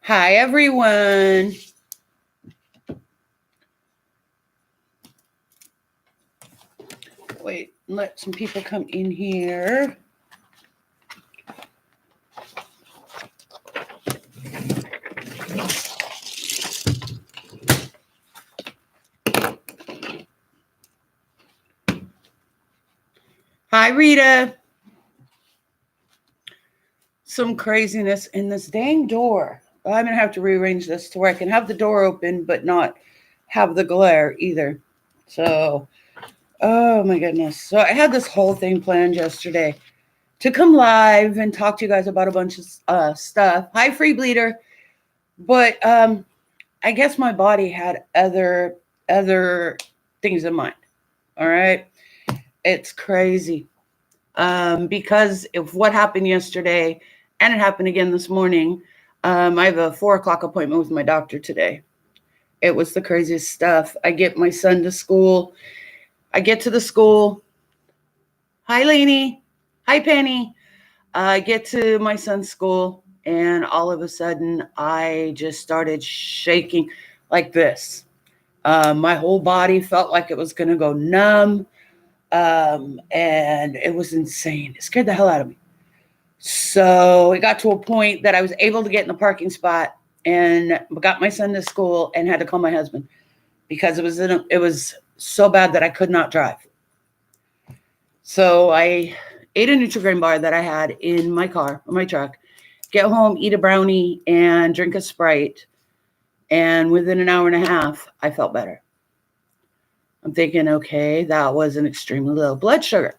Hi, everyone. Wait, let some people come in here. Hi, Rita. Some craziness in this dang door. I'm going to have to rearrange this to where I can have the door open, but not have the glare either. So, oh my goodness. So I had this whole thing planned yesterday to come live and talk to you guys about a bunch of stuff. Hi, Free Bleeder. But I guess my body had other things in mind. All right. It's crazy. Because of what happened yesterday and it happened again this morning. I have a 4:00 appointment with my doctor today. It was the craziest stuff. I get my son to school. I get to the school. Hi, Lainey. Hi, Penny. I get to my son's school, and all of a sudden, I just started shaking like this. My whole body felt like it was going to go numb. And it was insane. It scared the hell out of me. So it got to a point that I was able to get in the parking spot and got my son to school and had to call my husband because it was so bad that I could not drive. So I ate a Nutri-Grain bar that I had in my car, or my truck, get home, eat a brownie, and drink a Sprite. And within an hour and a half, I felt better. I'm thinking, okay, that was an extremely low blood sugar.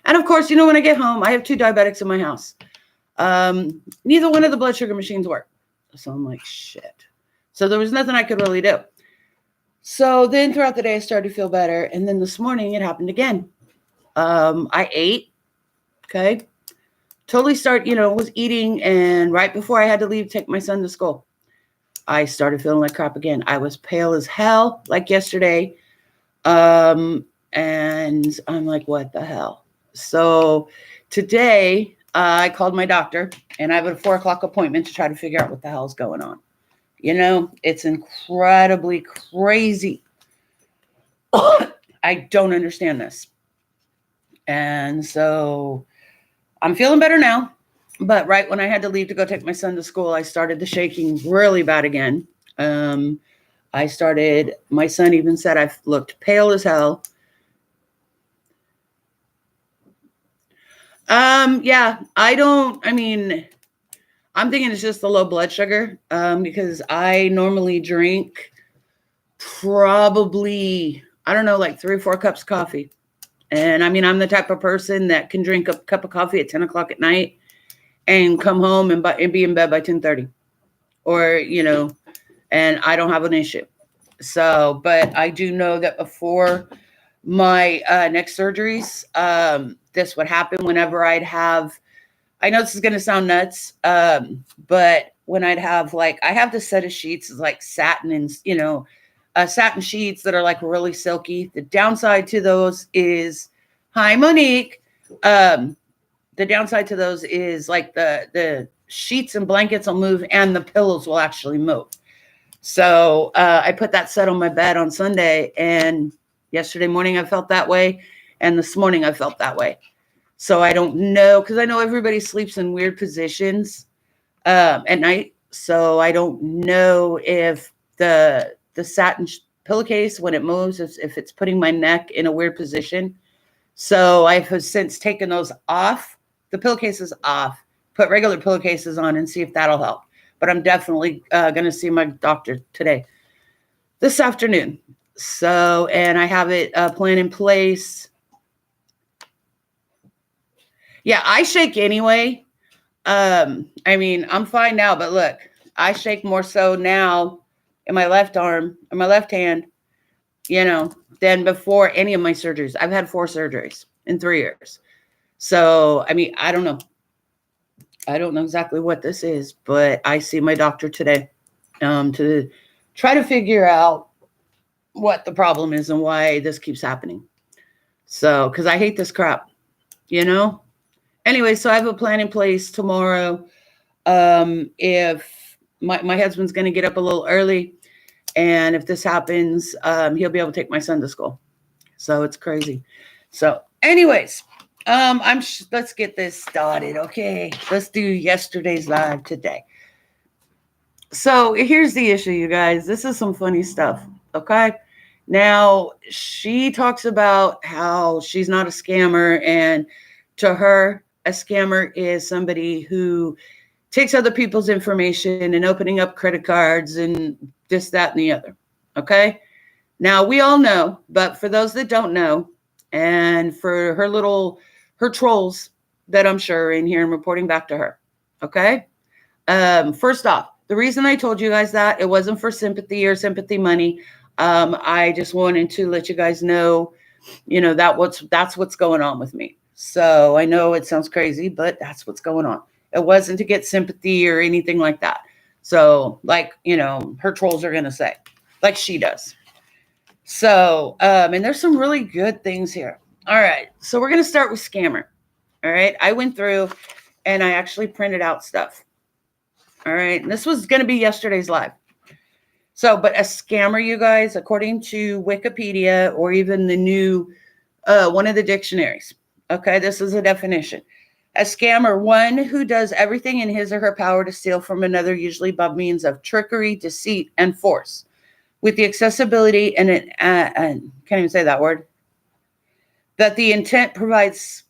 And of course, when I get home, I have 2 diabetics in my house. Neither one of the blood sugar machines work. So I'm like, shit. So there was nothing I could really do. So then throughout the day, I started to feel better. And then this morning, it happened again. I ate. Okay. Totally was eating. And right before I had to leave, take my son to school, I started feeling like crap again. I was pale as hell, like yesterday. And I'm like, what the hell? So today I called my doctor and I have a 4:00 appointment to try to figure out what the hell's going on. It's incredibly crazy. I don't understand this. And so I'm feeling better now. But right when I had to leave to go take my son to school, I started the shaking really bad again. My son even said I looked pale as hell. Yeah, I'm thinking it's just the low blood sugar, because I normally drink probably, I don't know, like 3 or 4 cups of coffee. And I'm the type of person that can drink a cup of coffee at 10 o'clock at night and come home and be in bed by 10:30 or, and I don't have an issue. So, but I do know that before my neck surgeries, this would happen whenever I know this is going to sound nuts, but when I'd have I have this set of sheets, like satin and, satin sheets that are like really silky. The downside to those is, hi, Monique. The downside to those is like the sheets and blankets will move and the pillows will actually move. So I put that set on my bed on Sunday, and yesterday morning I felt that way, and this morning I felt that way. So I don't know, because I know everybody sleeps in weird positions at night. So I don't know if the satin pillowcase, when it moves, if it's putting my neck in a weird position. So I have since taken those off, the pillowcases off, put regular pillowcases on and see if that'll help. But I'm definitely going to see my doctor today, this afternoon. So, and I have it plan in place. Yeah, I shake anyway. I'm fine now, but look, I shake more so now in my left arm or my left hand, than before any of my surgeries. I've had 4 surgeries in 3 years. So, I don't know. I don't know exactly what this is, but I see my doctor today to try to figure out what the problem is and why this keeps happening. So, because I hate this crap, Anyway, so I have a plan in place tomorrow. If my husband's going to get up a little early. And if this happens, he'll be able to take my son to school. So it's crazy. So anyways, let's get this started. Okay. Let's do yesterday's live today. So here's the issue, you guys. This is some funny stuff. Okay. Now, she talks about how she's not a scammer, and to her, a scammer is somebody who takes other people's information and opening up credit cards and this, that, and the other. Okay. Now, we all know, but for those that don't know, and for her trolls that I'm sure are in here and reporting back to her. Okay. First off, the reason I told you guys that, it wasn't for sympathy or sympathy money. I just wanted to let you guys know, that's what's going on with me. So I know it sounds crazy, but that's what's going on. It wasn't to get sympathy or anything like that. So like, her trolls are going to say, like she does. So, and there's some really good things here. All right. So we're going to start with scammer. All right. I went through and I actually printed out stuff. All right. And this was going to be yesterday's live. So, but a scammer, you guys, according to Wikipedia or even the new, one of the dictionaries. Okay. This is a definition. A scammer, one who does everything in his or her power to steal from another, usually by means of trickery, deceit, and force, with the accessibility and can't even say that word, that the intent provides,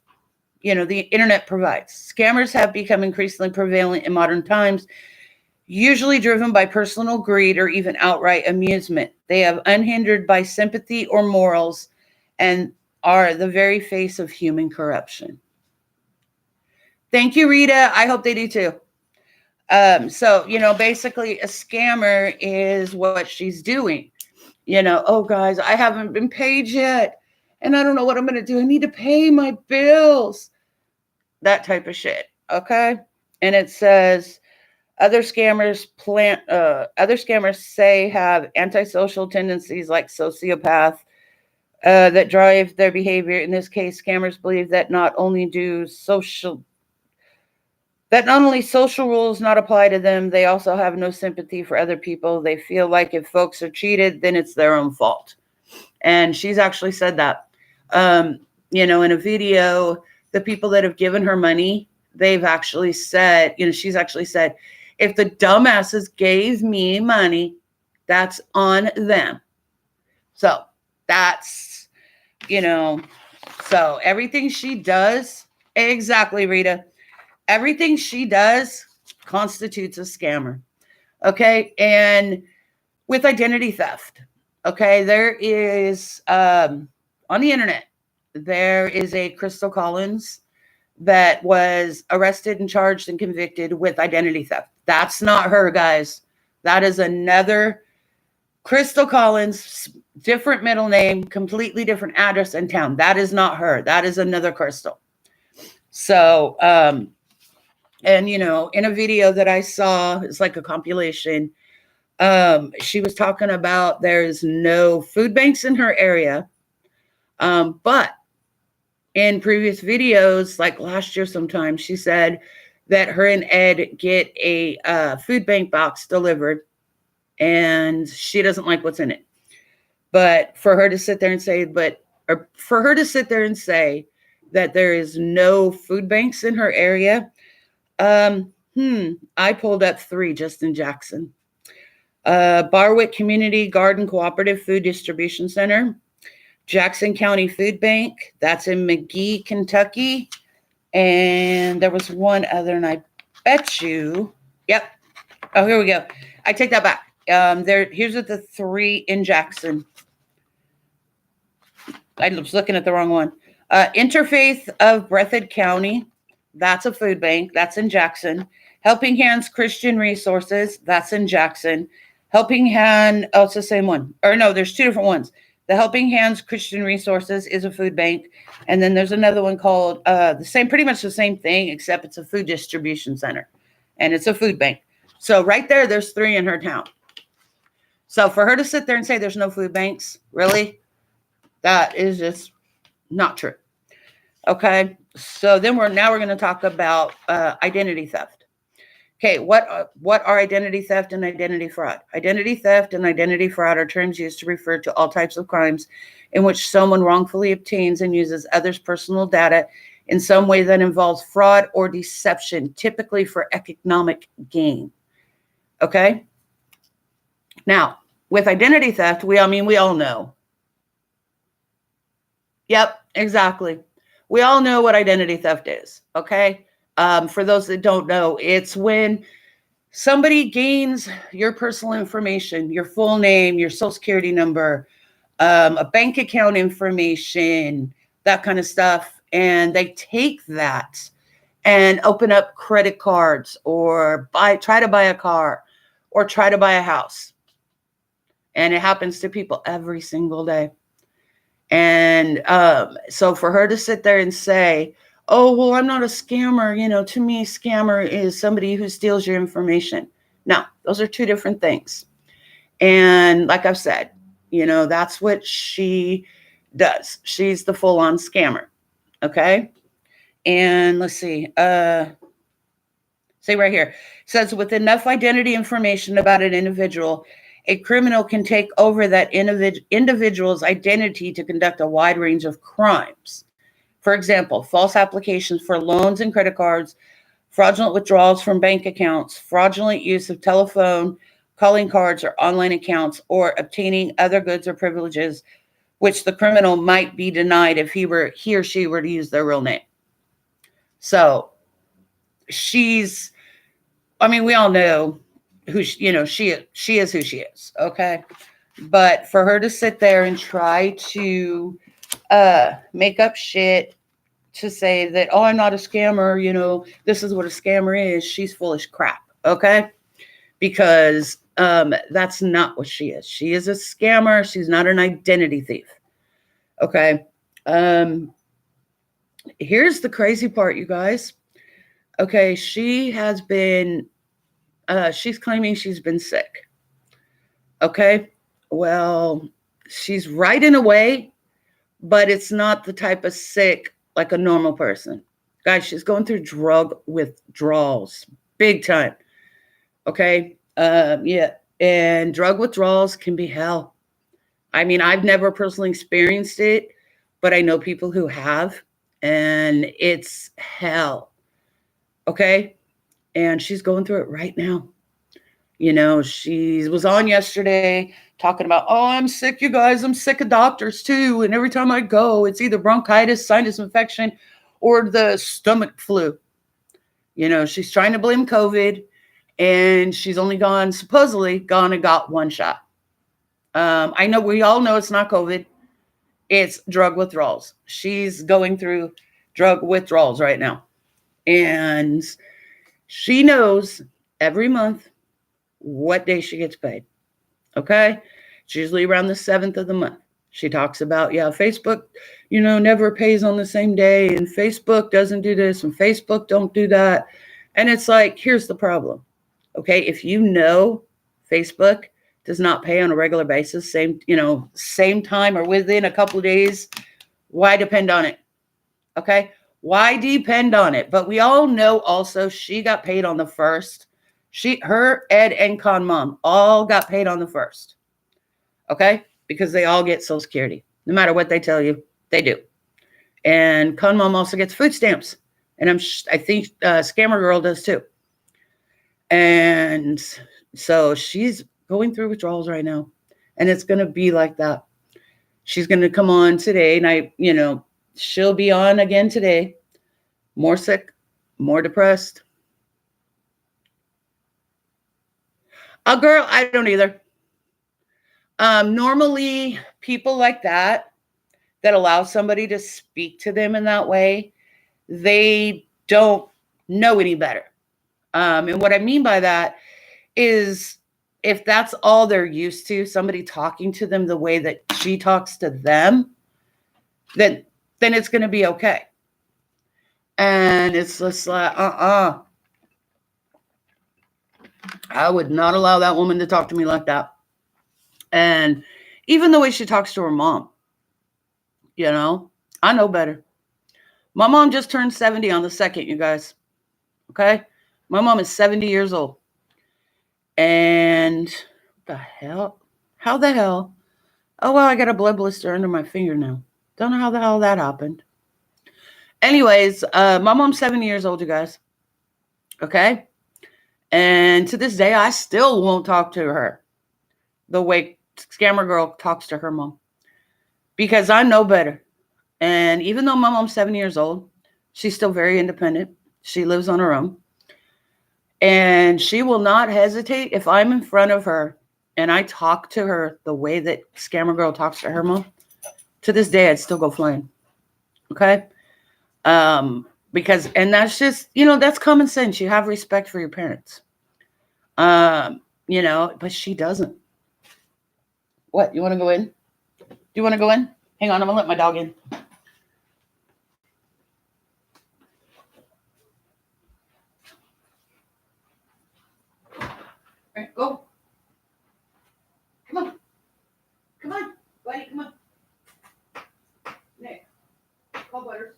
the internet provides. Scammers have become increasingly prevalent in modern times, usually driven by personal greed or even outright amusement. They have unhindered by sympathy or morals and are the very face of human corruption. Thank you, Rita. I hope they do too. So, basically a scammer is what she's doing. Oh, guys, I haven't been paid yet, and I don't know what I'm going to do. I need to pay my bills. That type of shit. Okay. And it says other scammers say have antisocial tendencies like sociopath that drive their behavior. In this case, scammers believe that not only social rules not apply to them, they also have no sympathy for other people. They feel like if folks are cheated, then it's their own fault. And she's actually said that. In a video, the people that have given her money, they've actually said, she's actually said, if the dumbasses gave me money, that's on them. So that's, so everything she does, exactly, Rita. Everything she does constitutes a scammer. Okay. And with identity theft, okay, there is, on the internet, there is a Crystal Collins that was arrested and charged and convicted with identity theft. That's not her, guys. That is another Crystal Collins, different middle name, completely different address and town. That is not her. That is another Crystal. So, and, in a video that I saw, it's like a compilation. She was talking about there's no food banks in her area. But in previous videos, like last year sometime, she said that her and Ed get a food bank box delivered and she doesn't like what's in it. But for her to sit there and say that there is no food banks in her area, I pulled up 3 just in Jackson. Barwick Community Garden Cooperative Food Distribution Center, Jackson County Food Bank, that's in McGee, Kentucky. And there was one other, and I bet you, yep. Oh, here we go. I take that back. Here's the 3 in Jackson. I was looking at the wrong one. Interfaith of Breathitt County, that's a food bank, that's in Jackson. Helping Hands Christian Resources, that's in Jackson. Helping Hand, it's the same one. Or no, there's 2 different ones. The Helping Hands Christian Resources is a food bank. And then there's another one called pretty much the same thing, except it's a food distribution center. And it's a food bank. So right there's 3 in her town. So for her to sit there and say there's no food banks, really? That is just not true. Okay. So then we're going to talk about identity theft. Okay, what are identity theft and identity fraud? Identity theft and identity fraud are terms used to refer to all types of crimes in which someone wrongfully obtains and uses others' personal data in some way that involves fraud or deception, typically for economic gain. Okay? Now, with identity theft, we all know. Yep, exactly. We all know what identity theft is, okay? For those that don't know, it's when somebody gains your personal information, your full name, your social security number, a bank account information, that kind of stuff, and they take that and open up credit cards or try to buy a car or try to buy a house. And it happens to people every single day. And so for her to sit there and say, oh, well, I'm not a scammer. To me, scammer is somebody who steals your information. No, those are two different things. And like I've said, that's what she does. She's the full-on scammer. Okay. And let's see. Say right here. It says, with enough identity information about an individual, a criminal can take over that individual's identity to conduct a wide range of crimes. For example, false applications for loans and credit cards, fraudulent withdrawals from bank accounts, fraudulent use of telephone, calling cards, or online accounts, or obtaining other goods or privileges which the criminal might be denied if he or she were to use their real name. So we all know who she is who she is, okay? But for her to sit there and try to make up shit to say that, oh, I'm not a scammer, this is what a scammer is, she's full of crap, okay? Because that's not what she is. She is a scammer. She's not an identity thief, okay? Here's the crazy part, you guys. Okay, she has been she's claiming she's been sick. Okay, well, she's right in a way, but it's not the type of sick like a normal person. Guys, she's going through drug withdrawals, big time. Okay, yeah, and drug withdrawals can be hell. I've never personally experienced it, but I know people who have, and it's hell. Okay, and she's going through it right now. She was on yesterday talking about, oh, I'm sick, you guys. I'm sick of doctors too. And every time I go, it's either bronchitis, sinus infection, or the stomach flu. She's trying to blame COVID, and she's only supposedly gone and got one shot. I know we all know it's not COVID. It's drug withdrawals. She's going through drug withdrawals right now. And she knows every month what day she gets paid. Okay? It's usually around the 7th of the month. She talks about, Facebook, never pays on the same day, and Facebook doesn't do this, and Facebook don't do that. And it's like, here's the problem. Okay? If Facebook does not pay on a regular basis, same time or within a couple of days, why depend on it? Okay? Why depend on it? But we all know also she got paid on the 1st. Her, Ed, and Con Mom all got paid on the 1st. Okay? Because they all get Social Security. No matter what they tell you, they do. And Con Mom also gets food stamps. And I think Scammer Girl does too. And so she's going through withdrawals right now. And it's going to be like that. She's going to come on today. And she'll be on again today. More sick, more depressed. Girl, I don't either. Normally, people like that allow somebody to speak to them in that way, they don't know any better. And what I mean by that is, if that's all they're used to, somebody talking to them the way that she talks to them, then it's going to be okay. And it's just like, I would not allow that woman to talk to me like that. And even the way she talks to her mom, I know better. My mom just turned 70 on the 2nd, you guys. Okay? My mom is 70 years old. And what the hell? How the hell? Oh, well, I got a blood blister under my finger now. Don't know how the hell that happened. Anyways, my mom's 70 years old, you guys. Okay? And to this day, I still won't talk to her the way Scammer Girl talks to her mom because I know better. And even though my mom's 70 years old, she's still very independent. She lives on her own. And she will not hesitate if I'm in front of her and I talk to her the way that Scammer Girl talks to her mom. To this day, I'd still go flying. Okay? Because, and that's just, that's common sense. You have respect for your parents. But she doesn't. What? You want to go in? Do you want to go in? Hang on, I'm going to let my dog in. All right, go. Come on. Come on. Buddy, come on. Nick. Call Butters.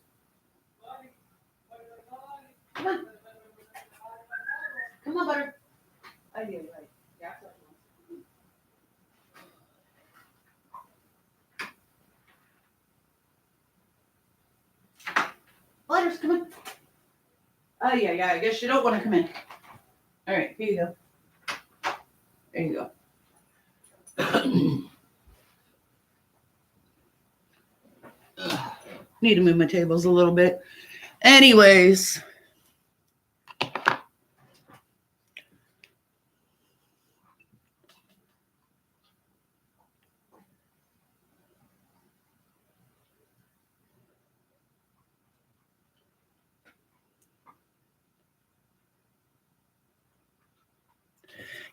Come on. Come on, Butter. I did, right. Yeah, Butters, come on. Oh, yeah. I guess you don't want to come in. All right, here you go. There you go. Need to move my tables a little bit. Anyways.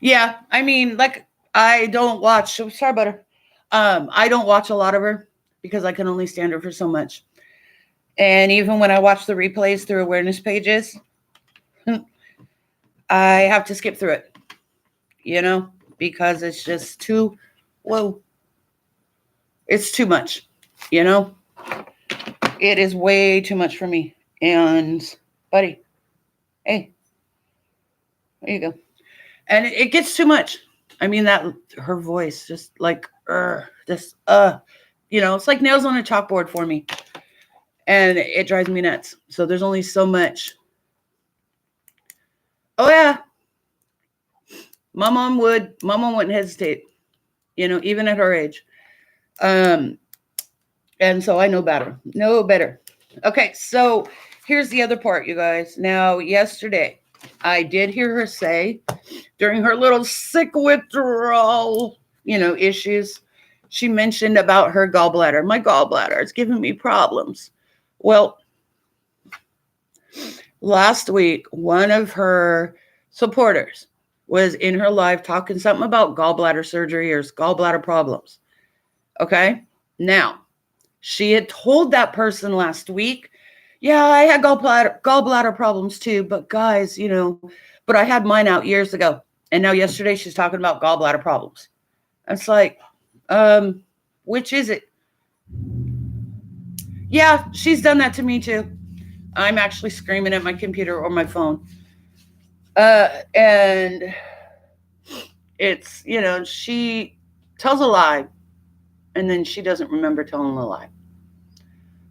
Yeah, I mean, like, I don't watch. Sorry, Butter. I don't watch a lot of her because I can only stand her for so much. And even when I watch the replays through awareness pages, I have to skip through it, because it's just too, whoa, it's too much, It is way too much for me. And, buddy, hey, there you go. And it gets too much. I mean, her voice, just like, it's like nails on a chalkboard for me. And it drives me nuts. So there's only so much. Oh, yeah. My mom wouldn't hesitate, even at her age. And so I know better. Okay, so here's the other part, you guys. Now, yesterday, I did hear her say during her little sick withdrawal, issues, she mentioned about her gallbladder. My gallbladder is giving me problems. Well, last week, one of her supporters was in her live talking something about gallbladder surgery or gallbladder problems. Okay? Now, she had told that person last week, yeah, I had gallbladder problems too, but guys, but I had mine out years ago. And now yesterday she's talking about gallbladder problems. It's like, which is it? Yeah, she's done that to me too. I'm actually screaming at my computer or my phone. And it's, she tells a lie and then she doesn't remember telling a lie.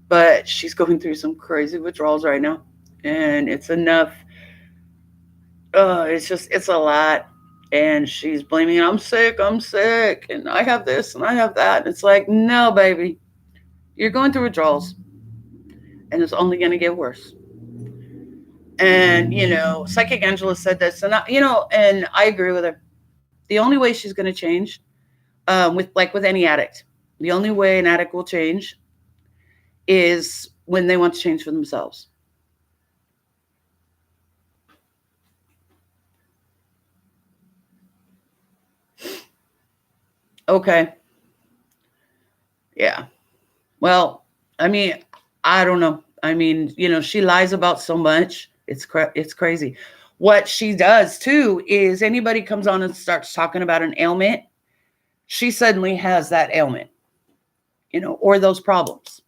But she's going through some crazy withdrawals right now. And it's enough. It's a lot. And she's blaming, I'm sick, and I have this and I have that. And it's like, no, baby, you're going through withdrawals. And it's only going to get worse. And, Psychic Angela said this. And, and I agree with her. The only way she's going to change, with any addict, the only way an addict will change is when they want to change for themselves. Okay. Yeah. Well, I mean, I don't know. I mean, she lies about so much. It's crazy. What she does too is anybody comes on and starts talking about an ailment, she suddenly has that ailment, or those problems.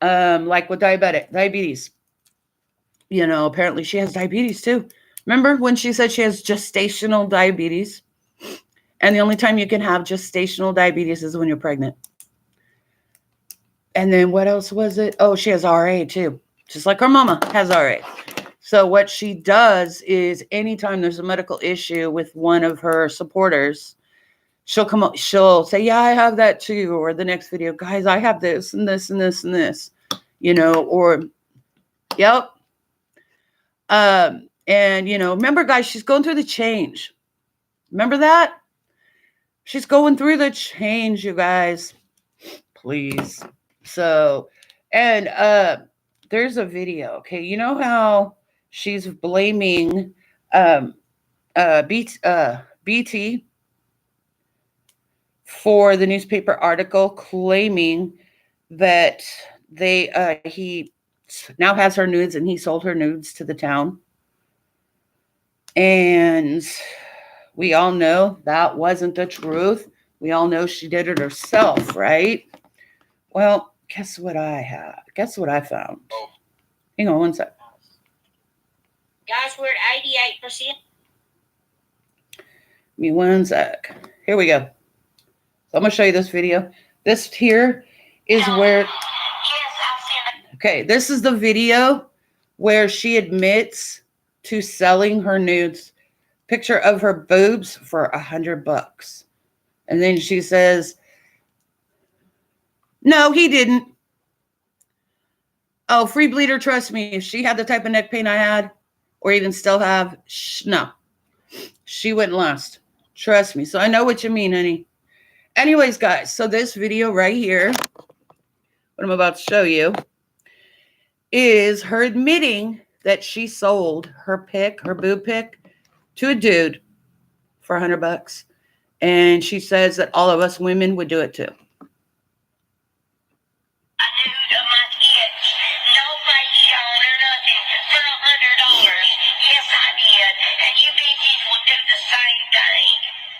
Like with diabetes. Apparently she has diabetes too. Remember when she said she has gestational diabetes? And the only time you can have gestational diabetes is when you're pregnant. And then what else was it? Oh, she has RA too, just like her mama has RA. So what she does is anytime there's a medical issue with one of her supporters, she'll come up, she'll say, yeah, I have that too. Or the next video, guys, I have this and this and this and this, or yep. And remember guys, she's going through the change. Remember that? She's going through the change, you guys. Please. So, and there's a video, okay? You know how she's blaming BT for the newspaper article claiming that he now has her nudes and he sold her nudes to the town. And we all know that wasn't the truth. We all know she did it herself, right? Well, guess what I have? Guess what I found? Hang on one sec. Guys, we're at 88%. Give me one sec. Here we go. So I'm going to show you this video. This here is where... Okay, this is the video where she admits to selling her nudes. Picture of her boobs for $100. And then she says, no, he didn't. Oh, free bleeder, trust me. If she had the type of neck pain I had, or even still have, no. She wouldn't last. Trust me. So I know what you mean, honey. Anyways, guys, so this video right here, what I'm about to show you, is her admitting that she sold her boob pic, to a dude for $100. And she says that all of us women would do it too.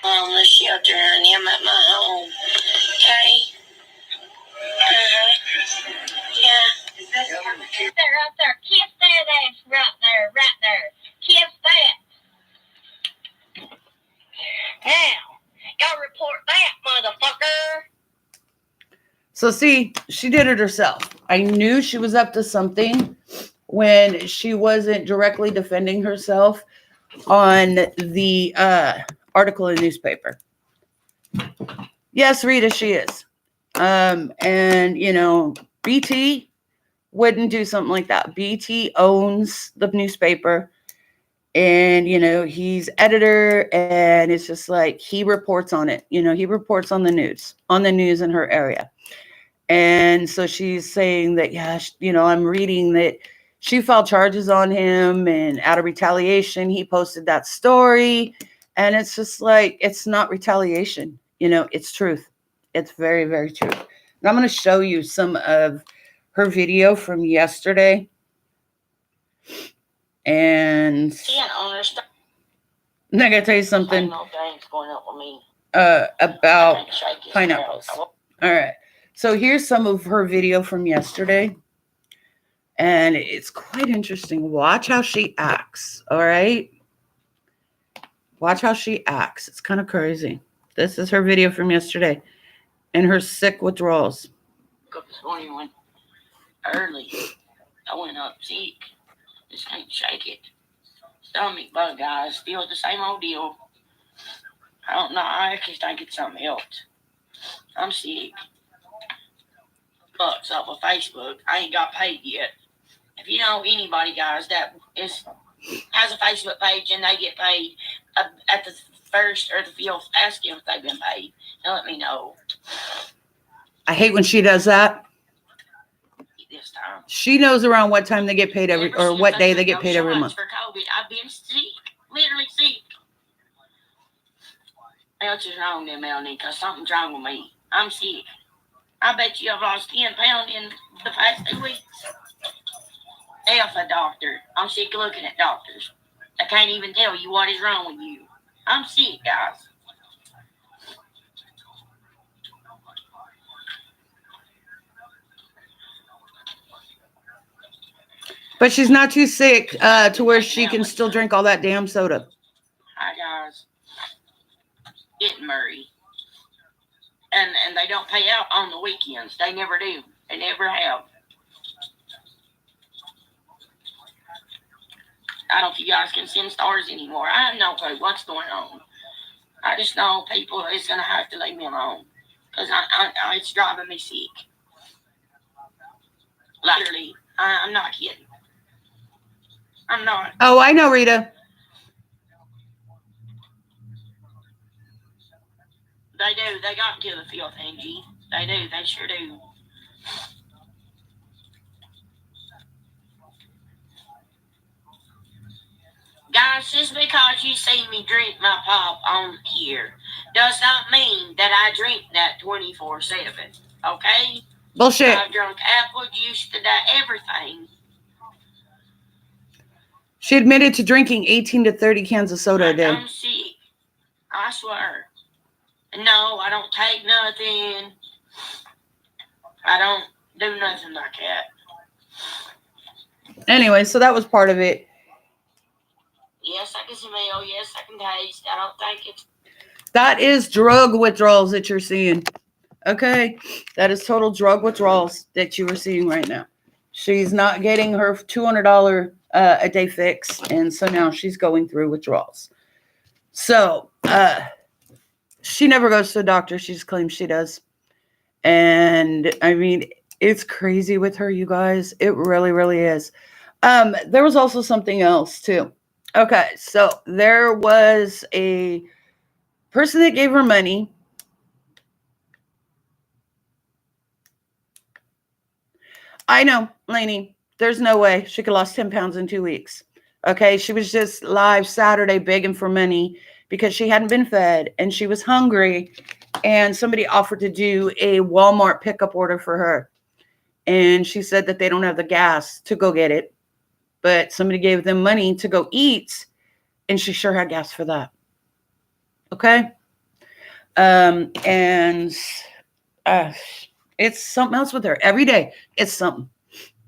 On the shelter and him at my home. Okay? Yeah. There, right there. Kiss that ass right there, right there. Kiss that. Now, go report that, motherfucker. So see, she did it herself. I knew she was up to something when she wasn't directly defending herself on the article in the newspaper. Yes, Rita, she is. And BT wouldn't do something like that. BT owns the newspaper, and he's editor, and it's just like he reports on it. He reports on the news in her area. And so she's saying that, yeah, I'm reading that she filed charges on him, and out of retaliation, he posted that story. And it's just like, it's not retaliation. It's truth. It's very, very true. And I'm going to show you some of her video from yesterday. And I got to tell you something about pineapples. All right. So here's some of her video from yesterday. And it's quite interesting. Watch how she acts. All right. Watch how she acts. It's kind of crazy. This is her video from yesterday. And her sick withdrawals. This morning when early, I went up sick. Just can't shake it. Stomach bug, guys. Still the same old deal. I don't know. I actually think it's something else. I'm sick. Bucks up on Facebook. I ain't got paid yet. If you know anybody, guys, that has a Facebook page and they get paid at the first or the fifth, ask them if they've been paid and let me know. I hate when she does that. This time. She knows around what time they get paid or what day they get paid every month. For COVID, I've been sick, literally sick. Else is wrong there, Melanie, because something's wrong with me. I'm sick. I bet you I've lost 10 pounds in the past 2 weeks. F a doctor. I'm sick of looking at doctors. I can't even tell you what is wrong with you. I'm sick, guys. But she's not too sick to where she can still drink all that damn soda. Hi, guys. Getting Murray. And they don't pay out on the weekends. They never do. They never have. I don't know if you guys can send stars anymore. I have no clue what's going on. I just know people is going to have to leave me alone. Because it's driving me sick. Literally. I'm not kidding. I'm not. Oh, I know, Rita. They do. They got to the filth, Angie. They do. They sure do. Guys, just because you see me drink my pop on here does not mean that I drink that 24/7. Okay? Bullshit. I've drunk apple juice today, everything. She admitted to drinking 18 to 30 cans of soda a day. I'm sick. I swear. No, I don't take nothing. I don't do nothing like that. Anyway, so that was part of it. Yes, I can smell. Yes, I can taste. I don't think it's... That is drug withdrawals that you're seeing. Okay? That is total drug withdrawals that you are seeing right now. She's not getting her $200 a day fix, and so now she's going through withdrawals. So, she never goes to a doctor. She just claims she does. And, I mean, it's crazy with her, you guys. It really, really is. There was also something else, too. Okay, so there was a person that gave her money. I know, Lainey, there's no way she could have lost 10 pounds in 2 weeks. Okay, she was just live Saturday begging for money because she hadn't been fed and she was hungry, and somebody offered to do a Walmart pickup order for her. And she said that they don't have the gas to go get it, but somebody gave them money to go eat, and she sure had gas for that. Okay? It's something else with her. Every day, it's something,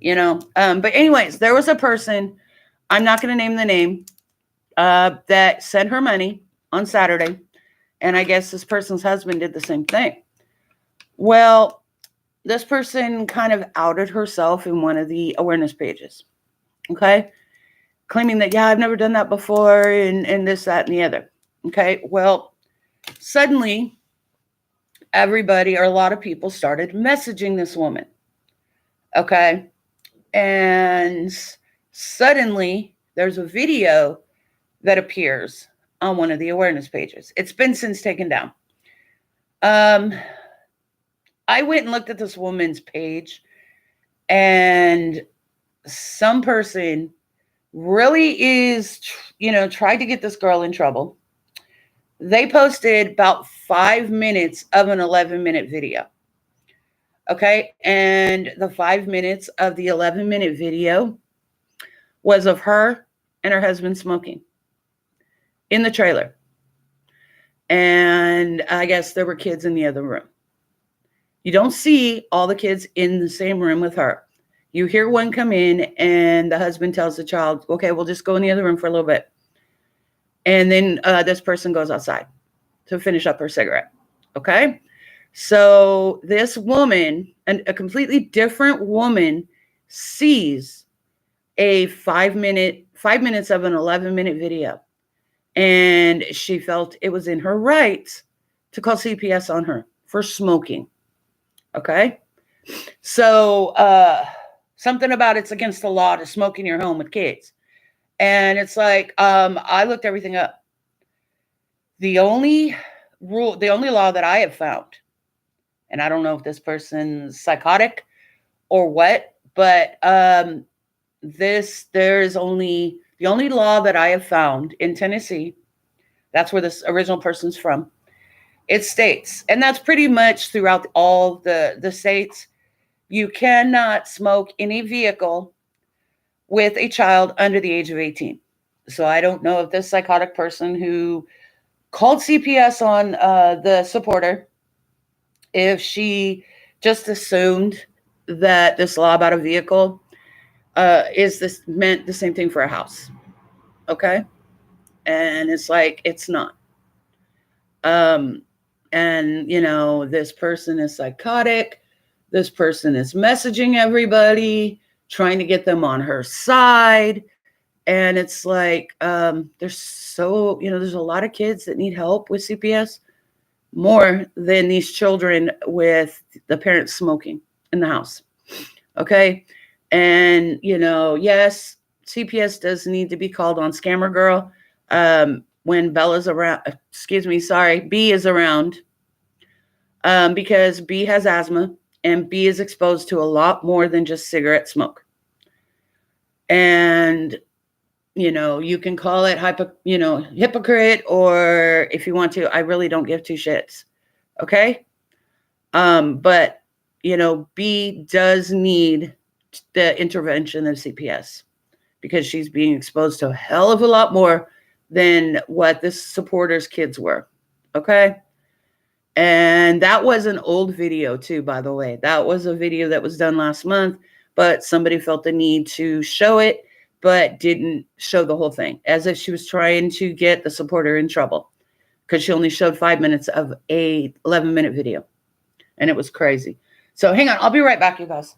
you know? But anyways, there was a person, I'm not going to name the name, that sent her money on Saturday, and I guess this person's husband did the same thing. Well, this person kind of outed herself in one of the awareness pages. Okay? Claiming that, yeah, I've never done that before, and this, that, and the other. Okay? Well, suddenly, everybody, or a lot of people, started messaging this woman. Okay? And suddenly, there's a video that appears on one of the awareness pages. It's been since taken down. I went and looked at this woman's page, and some person really is, tried to get this girl in trouble. They posted about 5 minutes of an 11-minute video. Okay. And the 5 minutes of the 11-minute video was of her and her husband smoking in the trailer. And I guess there were kids in the other room. You don't see all the kids in the same room with her. You hear one come in, and the husband tells the child, okay, we'll just go in the other room for a little bit. And then this person goes outside to finish up her cigarette. Okay? So this woman, a completely different woman, sees a 5 minutes of an 11-minute video. And she felt it was in her right to call CPS on her for smoking. Okay? So something about it's against the law to smoke in your home with kids. And it's like, I looked everything up. The only law that I have found, and I don't know if this person's psychotic or what, but the only law that I have found in Tennessee, that's where this original person's from, it states, and that's pretty much throughout all the states, you cannot smoke in a vehicle with a child under the age of 18. So I don't know if this psychotic person who called CPS on the supporter, if she just assumed that this law about a vehicle is this meant the same thing for a house? Okay. And it's like, it's not. Um, and, this person is psychotic. This person is messaging everybody, trying to get them on her side. And it's like, there's a lot of kids that need help with CPS more than these children with the parents smoking in the house. Okay. And, yes, CPS does need to be called on Scammer Girl when Bella's around. B is around, because B has asthma and B is exposed to a lot more than just cigarette smoke. And, you can call it hypocrite, or if you want to, I really don't give two shits. Okay. But, B does need the intervention of CPS because she's being exposed to a hell of a lot more than what the supporters' kids were. Okay. And that was an old video too, by the way. That was a video that was done last month, but somebody felt the need to show it, but didn't show the whole thing, as if she was trying to get the supporter in trouble because she only showed 5 minutes of a 11-minute video. And it was crazy. So hang on. I'll be right back, you guys.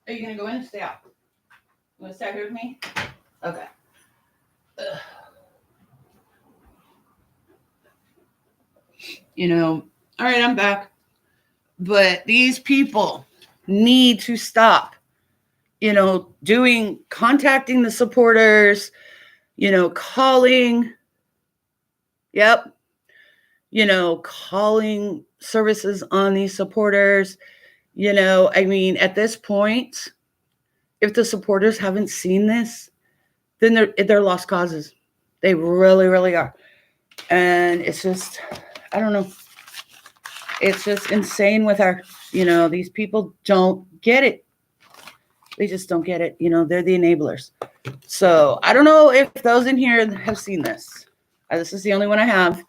Are you going to go in and stay out? You want to stay here with me? Okay. All right, I'm back. But these people need to stop, contacting the supporters, calling. Yep. Calling services on these supporters. At this point, if the supporters haven't seen this, then they're lost causes. They really, really are. And it's just, I don't know. It's just insane with these people don't get it. They just don't get it. They're the enablers. So I don't know if those in here have seen this. This is the only one I have.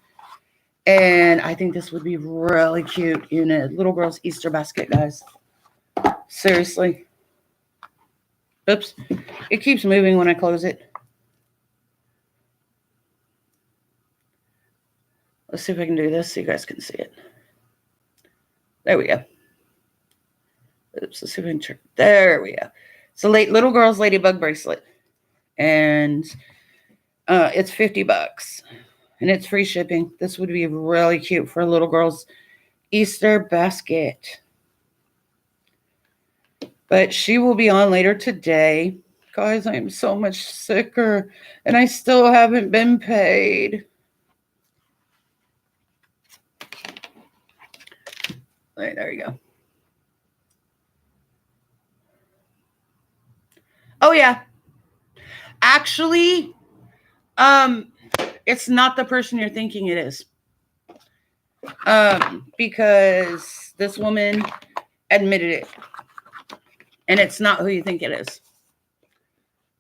And I think this would be really cute in a little girl's Easter basket, guys. Seriously. Oops. It keeps moving when I close it. Let's see if I can do this so you guys can see it. There we go. Oops, let's see if I can turn. There we go. It's a little girl's ladybug bracelet. And it's $50. And it's free shipping. This would be really cute for a little girl's Easter basket. But she will be on later today. Guys, I am so much sicker. And I still haven't been paid. All right, there you go. Oh, yeah. Actually, it's not the person you're thinking it is. Because this woman admitted it. And it's not who you think it is.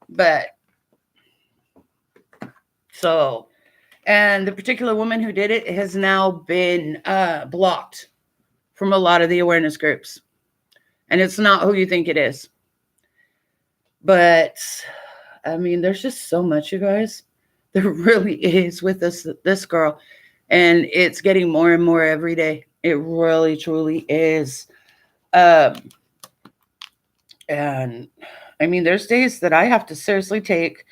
But, so, and the particular woman who did it has now been blocked from a lot of the awareness groups. And it's not who you think it is. But, there's just so much, you guys. There really is with this girl. And it's getting more and more every day. It really, truly is. And, there's days that I have to seriously take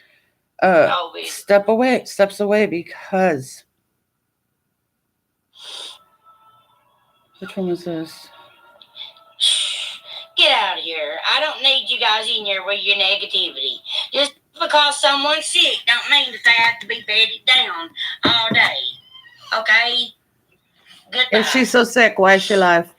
steps away because. Which one was this? Get out of here. I don't need you guys in here with your negativity. Just because someone's sick don't mean that they have to be bedded down all day. Okay? Goodbye. If she's so sick, why is she live?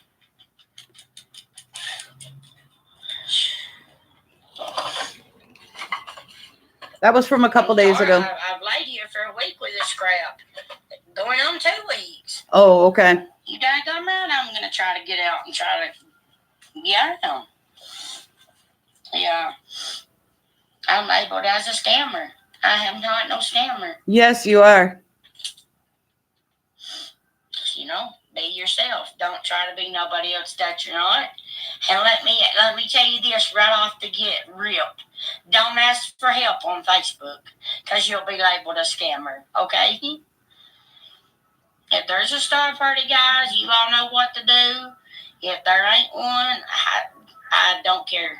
That was from a couple days ago. I've laid here for a week with this crap. Going on 2 weeks. Oh, okay. You daggone right, I'm going to try to get out and try to get out. Yeah. I'm labeled as a scammer. I am not no scammer. Yes, you are. You know, be yourself. Don't try to be nobody else that you're not. And let me tell you this right off the get real. Don't ask for help on Facebook, because you'll be labeled a scammer, okay? If there's a Star Party, guys, you all know what to do. If there ain't one, I don't care.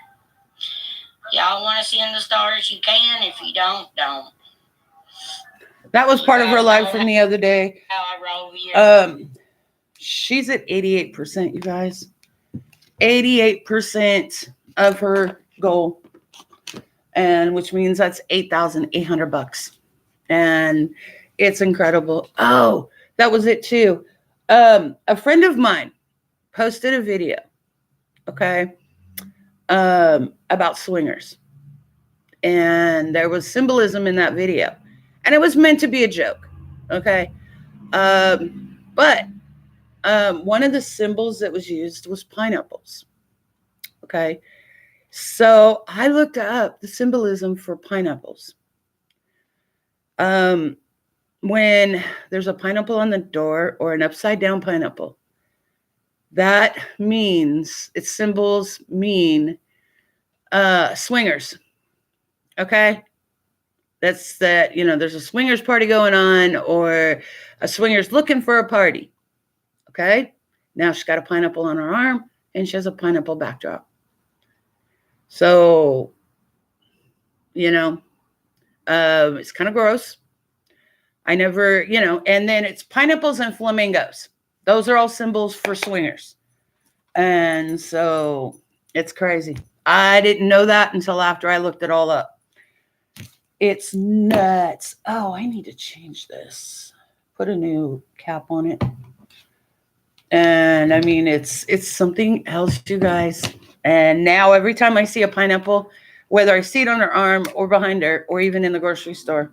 Y'all want to send the stars, you can. If you don't. That was part of her live from the other day. How I roll here. She's at 88%, you guys. 88% of her goal. And which means that's $8,800. And it's incredible. Oh, that was it too. A friend of mine posted a video, okay, about swingers. And there was symbolism in that video. And it was meant to be a joke, okay? But one of the symbols that was used was pineapples, okay? So I looked up the symbolism for pineapples. When there's a pineapple on the door or an upside down pineapple, that means its symbols mean swingers, okay? That's that, there's a swingers party going on or a swingers looking for a party, okay? Now she's got a pineapple on her arm and she has a pineapple backdrop. So, it's kind of gross. I never, and then it's pineapples and flamingos. Those are all symbols for swingers. And so it's crazy. I didn't know that until after I looked it all up. It's nuts. Oh, I need to change this. Put a new cap on it. And I mean, it's something else, you guys. And now every time I see a pineapple, whether I see it on her arm or behind her or even in the grocery store,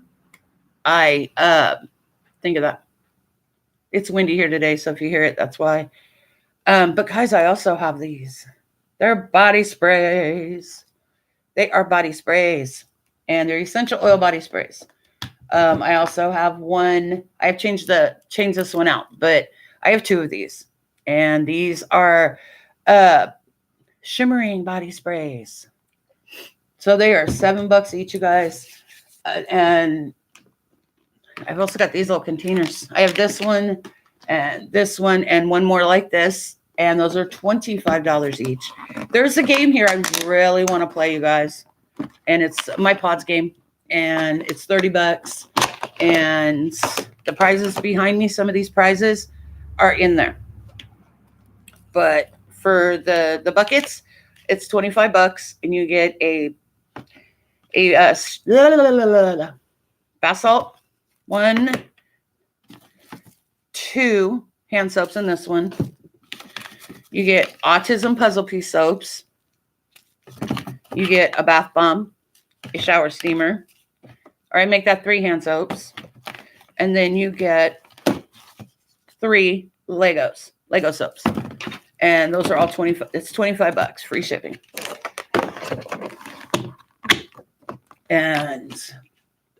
I think of that. It's windy here today, so if you hear it, that's why. But guys, I also have these. They're body sprays. They are body sprays. And they're essential oil body sprays. I also have one. I've changed this one out, but I have 2 of these. And these are shimmering body sprays. So they are $7 each, you guys. And I've also got these little containers. I have this one and one more like this. And those are $25 each. There's a game here I really want to play, you guys. And it's my Pods game. And it's $30. And the prizes behind me, some of these prizes are in there. But for the buckets, it's $25. And you get a bath salt, 1, 2 hand soaps in this one. You get autism puzzle piece soaps. You get a bath bomb, a shower steamer. Or I make that 3 hand soaps. And then you get 3 Lego soaps. And those are all it's $25, free shipping. And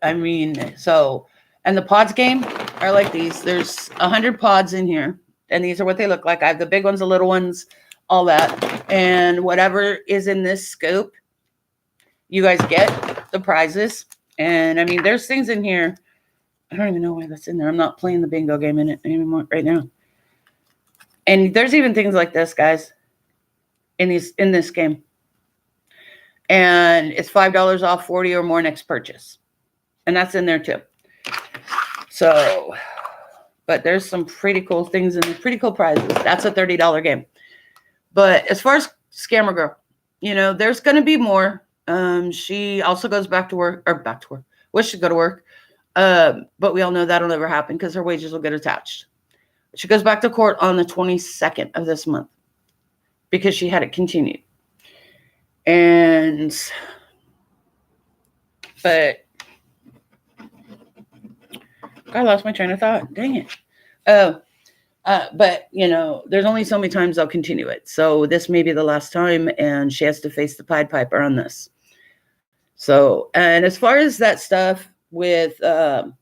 I mean, and the Pods game are like these. There's 100 pods in here. And these are what they look like. I have the big ones, the little ones, all that. And whatever is in this scoop, you guys get the prizes. And I mean, there's things in here. I don't even know why that's in there. I'm not playing the bingo game in it anymore right now. And there's even things like this, guys, in this game. And it's $5 off 40 or more next purchase. And that's in there too. So, but there's some pretty cool things and pretty cool prizes. That's a $30 game. But as far as Scammer Girl, there's going to be more. She also goes back to work. Wishes to go to work. But we all know that'll never happen because her wages will get attached. She goes back to court on the 22nd of this month because she had it continued. But I lost my train of thought. Dang it. But, there's only so many times I'll continue it. So this may be the last time, and she has to face the Pied Piper on this. So, and as far as that stuff with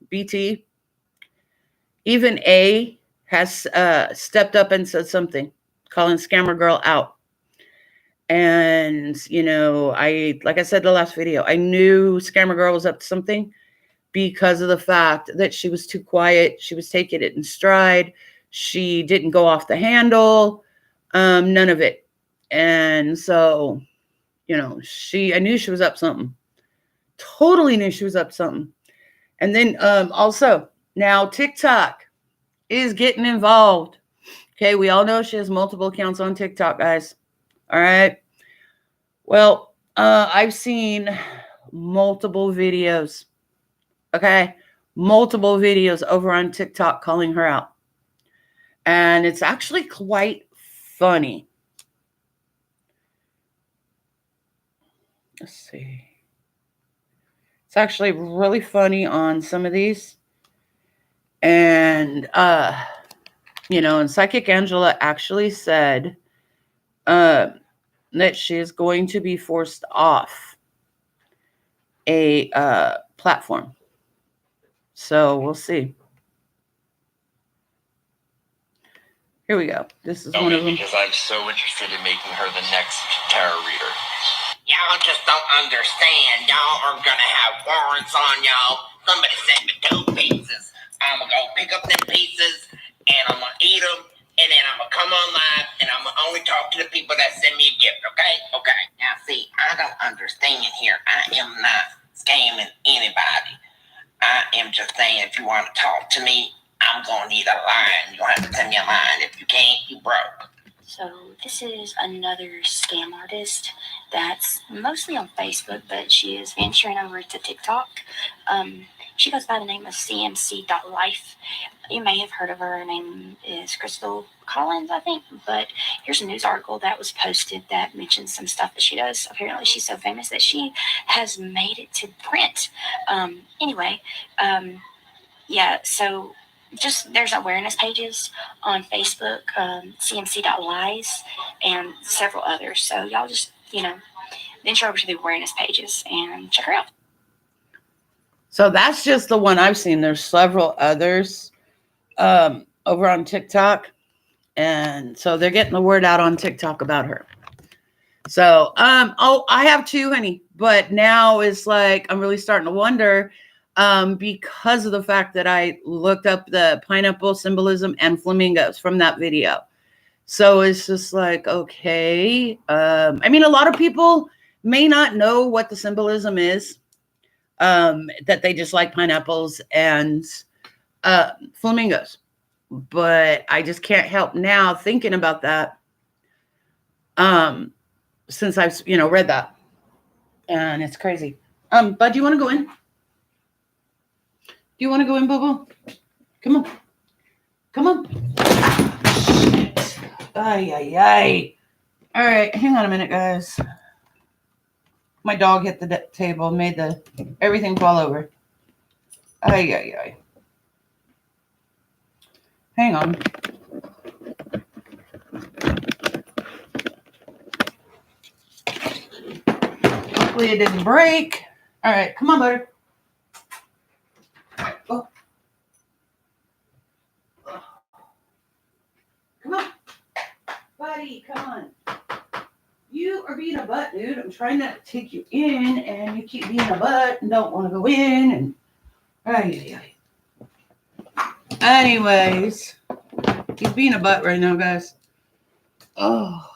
BT, even A has stepped up and said something, calling Scammer Girl out. And, like I said in the last video, I knew Scammer Girl was up to something because of the fact that she was too quiet. She was taking it in stride. She didn't go off the handle, none of it. And so, I knew she was up something. Totally knew she was up something. And then also, now TikTok is getting involved. Okay, we all know she has multiple accounts on TikTok, guys. All right. Well, I've seen multiple videos. Okay. Multiple videos over on TikTok calling her out. And it's actually quite funny. Let's see. It's actually really funny on some of these. And, and Psychic Angela actually said that she is going to be forced off a platform. So we'll see. Here we go. This is one of them. Because I'm so interested in making her the next tarot reader. Y'all just don't understand. Y'all are gonna have warrants on y'all. Somebody sent me 2 pieces. I'm gonna go pick up them pieces, and I'm gonna eat them, and then I'm gonna come on live, and I'm gonna only talk to the people that send me a gift, okay? Okay. Now, see, I don't understand here. I am not scamming anybody. I am just saying, if you want to talk to me, I'm gonna need a line. You're gonna have to send me a line. If you can't, you broke. So this is another scam artist that's mostly on Facebook, but she is venturing over to TikTok. She goes by the name of CMC.life. You may have heard of her. Her name is Crystal Collins, I think. But here's a news article that was posted that mentions some stuff that she does. Apparently, she's so famous that she has made it to print. So just there's awareness pages on Facebook, CMC.lies, and several others. So y'all just, venture over to the awareness pages and check her out. So that's just the one I've seen. There's several others over on TikTok. And so they're getting the word out on TikTok about her. So, I have 2, honey. But now it's like I'm really starting to wonder because of the fact that I looked up the pineapple symbolism and flamingos from that video. So it's just like, okay. A lot of people may not know what the symbolism is, that they just like pineapples and flamingos. But I just can't help now thinking about that since I've, read that. And it's crazy. Bud, do you want to go in? Do you want to go in, Boo-Boo? Come on. Come on. Shit. Ay. All right, hang on a minute, guys. My dog hit the table, made everything fall over. Ay. Hang on. Hopefully it didn't break. All right, come on, butter. Oh. Come on. Buddy, come on. You are being a butt, dude. I'm trying to take you in, and you keep being a butt and don't want to go in. And anyways, he's being a butt right now, guys. Oh.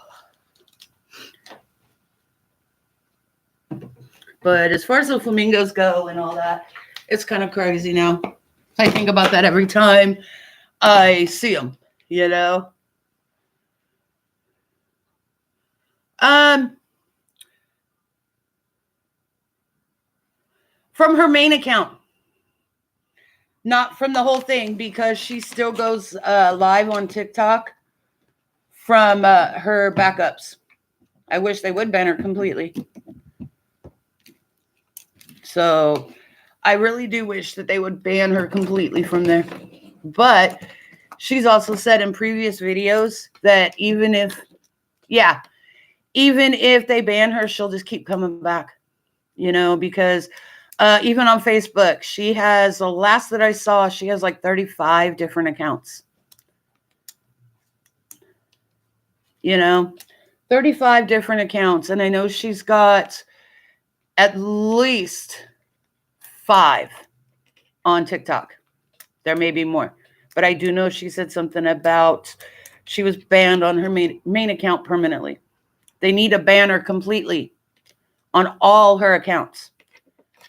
But as far as the flamingos go and all that, it's kind of crazy now. I think about that every time I see them, From her main account. Not from the whole thing, because she still goes live on TikTok from her backups. I wish they would ban her completely. So I really do wish that they would ban her completely from there. But she's also said in previous videos that even if they ban her, she'll just keep coming back, because even on Facebook, she has, the last that I saw, she has like 35 different accounts. 35 different accounts. And I know she's got at least 5 on TikTok. There may be more. But I do know she said something about she was banned on her main account permanently. They need to ban her completely on all her accounts.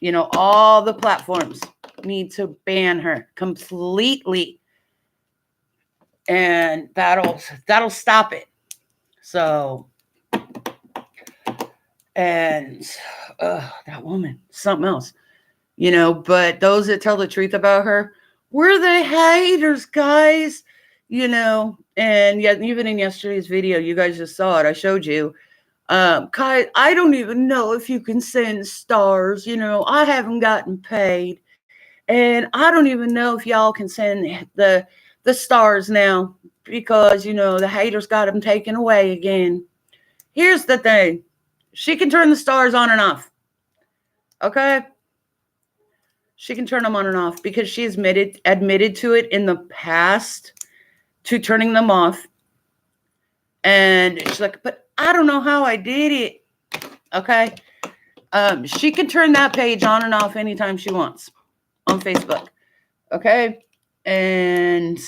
All the platforms need to ban her completely. And that'll stop it. So, and that woman, something else, but those that tell the truth about her, we're the haters, guys, and yet even in yesterday's video, you guys just saw it. I showed you. Kai, I don't even know if you can send stars. I haven't gotten paid. And I don't even know if y'all can send the stars now because, the haters got them taken away again. Here's the thing. She can turn the stars on and off. Okay? She can turn them on and off because she admitted to it in the past, to turning them off. And she's like, but I don't know how I did it. Okay? She can turn that page on and off anytime she wants on Facebook. Okay? And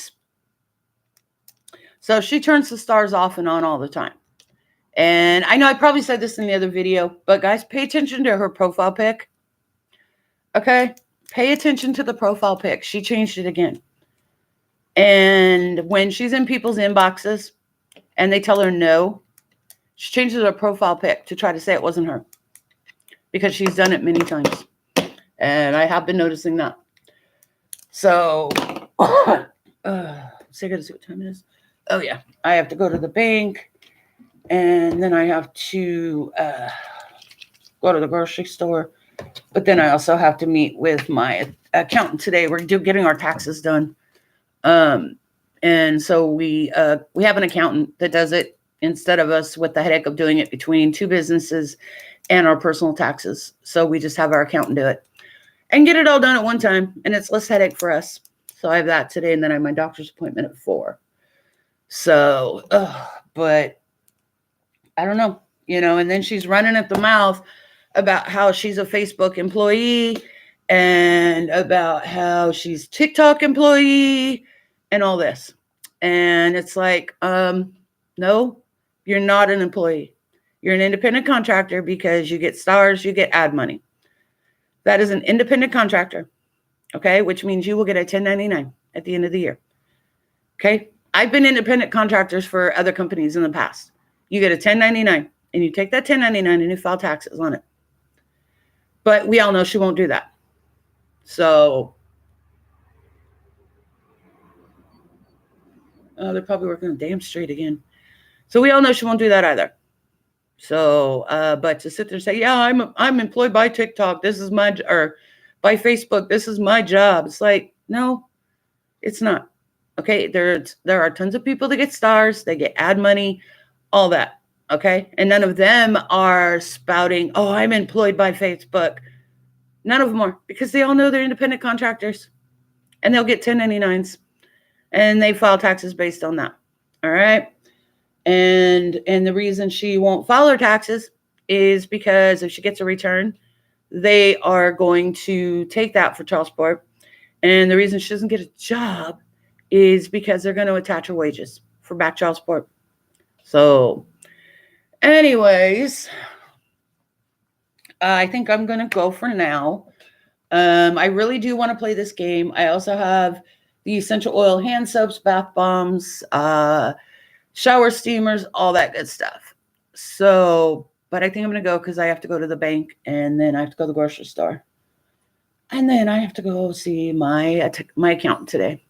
so she turns the stars off and on all the time. And I know I probably said this in the other video, but guys, pay attention to her profile pic. Okay? Pay attention to the profile pic. She changed it again. And when she's in people's inboxes and they tell her no, she changes her profile pic to try to say it wasn't her. Because she's done it many times. And I have been noticing that. So, so I gotta see what time it is. Oh yeah, I have to go to the bank. And then I have to go to the grocery store. But then I also have to meet with my accountant today. We're getting our taxes done. And so we have an accountant that does it instead of us with the headache of doing it between 2 businesses and our personal taxes. So we just have our accountant do it and get it all done at one time. And it's less headache for us. So I have that today. And then I have my doctor's appointment at 4. So, but I don't know, and then she's running at the mouth about how she's a Facebook employee and about how she's TikTok employee and all this. And it's like, no, you're not an employee. You're an independent contractor because you get stars, you get ad money. That is an independent contractor, okay, which means you will get a 1099 at the end of the year, okay? I've been independent contractors for other companies in the past. You get a 1099, and you take that 1099 and you file taxes on it. But we all know she won't do that. So, they're probably working on Dam Street again. So we all know she won't do that either. So, but to sit there and say, yeah, I'm employed by TikTok. This is or by Facebook. This is my job. It's like, no, it's not. Okay, there are tons of people that get stars. They get ad money, all that. Okay, and none of them are spouting, oh, I'm employed by Facebook. None of them are, because they all know they're independent contractors, and they'll get 1099s, and they file taxes based on that. All right, and the reason she won't file her taxes is because if she gets a return, they are going to take that for child support, and the reason she doesn't get a job is because they're going to attach her wages for back child support. So, anyways, I think I'm going to go for now. I really do want to play this game. I also have the essential oil hand soaps, bath bombs, shower steamers, all that good stuff. So, but I think I'm going to go because I have to go to the bank and then I have to go to the grocery store. And then I have to go see my accountant today.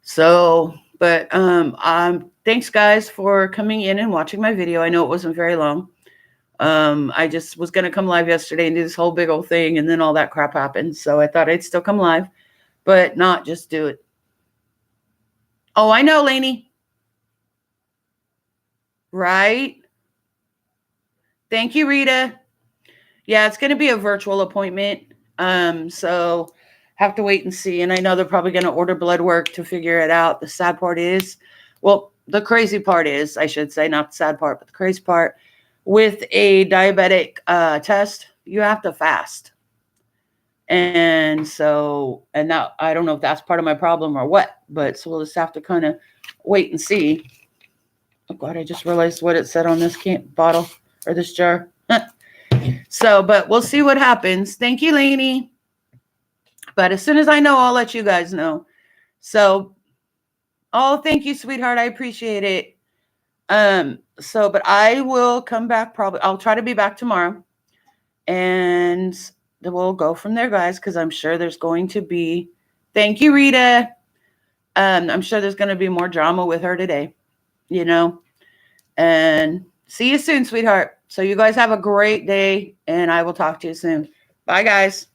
So, but thanks guys for coming in and watching my video. I know it wasn't very long. I just was gonna come live yesterday and do this whole big old thing, and then all that crap happened. So I thought I'd still come live, but not just do it. Oh, I know, Lainey. Right? Thank you, Rita. Yeah, it's gonna be a virtual appointment. So have to wait and see. And I know they're probably gonna order blood work to figure it out. The sad part is, well, the crazy part is, I should say, not the sad part, but the crazy part, with a diabetic test, you have to fast. And so, and now I don't know if that's part of my problem or what, but so we'll just have to kind of wait and see. Oh God, I just realized what it said on this bottle or this jar. So, but we'll see what happens. Thank you, Lainey. But as soon as I know, I'll let you guys know. So, oh, thank you, sweetheart. I appreciate it. So, but I will come back probably. I'll try to be back tomorrow. And we'll go from there, guys, because I'm sure there's going to be, thank you, Rita. I'm sure there's going to be more drama with her today, you know. And see you soon, sweetheart. So you guys have a great day, and I will talk to you soon. Bye, guys.